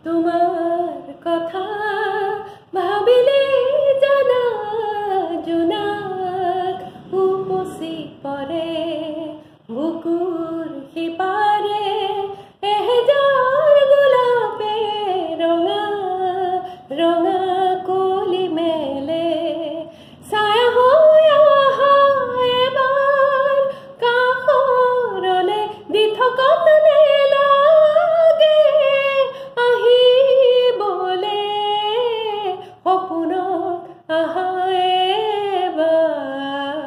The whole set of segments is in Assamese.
তোমাৰ কথা ভাবিলে জানা জোনাক উপচি পৰে বুকুৰ সিপাৰে এহেজাৰ গোলাপে ৰঙা ৰঙা কলি মেলে ছায়া হৈ অহা এবাৰ কাষৰলে দি থকাতনে লাগে আহিবলে সপোনত আহা এবাৰ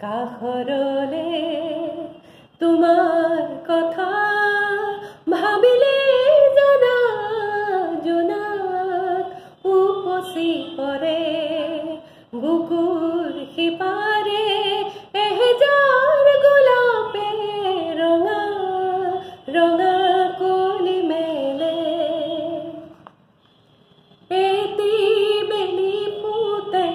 কাষৰলে তোমাৰ কথা ভাবিলে জানা জোনাক উপচি পৰে বুকুৰ সিপাৰে এহেজাৰ গোলাপে ৰঙা ৰঙা কলি মেলে এটি বেলি ফুটে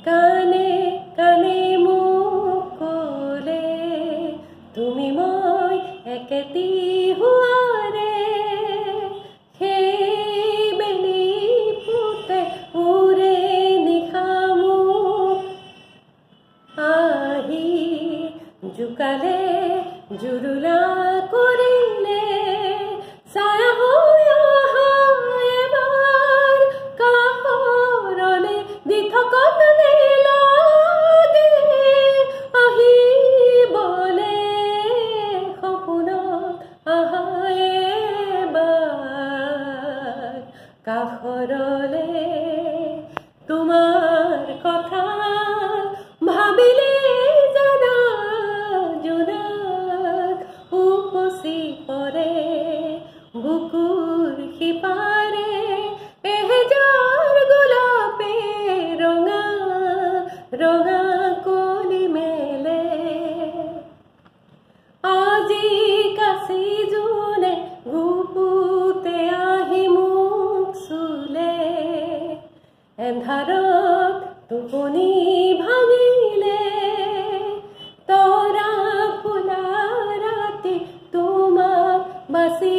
কানে কানে মোক ক'লে তুমি মই একেটি হোৱাৰে সেই বেলি ফুটে উৰে নিশা মোক আহি জোকালে জুৰুলা কৰিলে ছায়া হৈ অহা এবাৰ কাষৰলে দি থকাতনে লাগে আহিবলে সপোনত আহা এবাৰ কাষৰলে তোমাৰ কথা ভাবিলে জানা জোনাক উপচি পৰে বুকুৰ সিপাৰে এহেজাৰ গোলাপে ৰঙা ৰঙা কলি মেলে আজি কাছি জোনে গুপুতে আহি মোক চুলে এন্ধাৰত টোপনি ভাঙিলে তৰা ফুলা ৰাতি তোমাক বাচি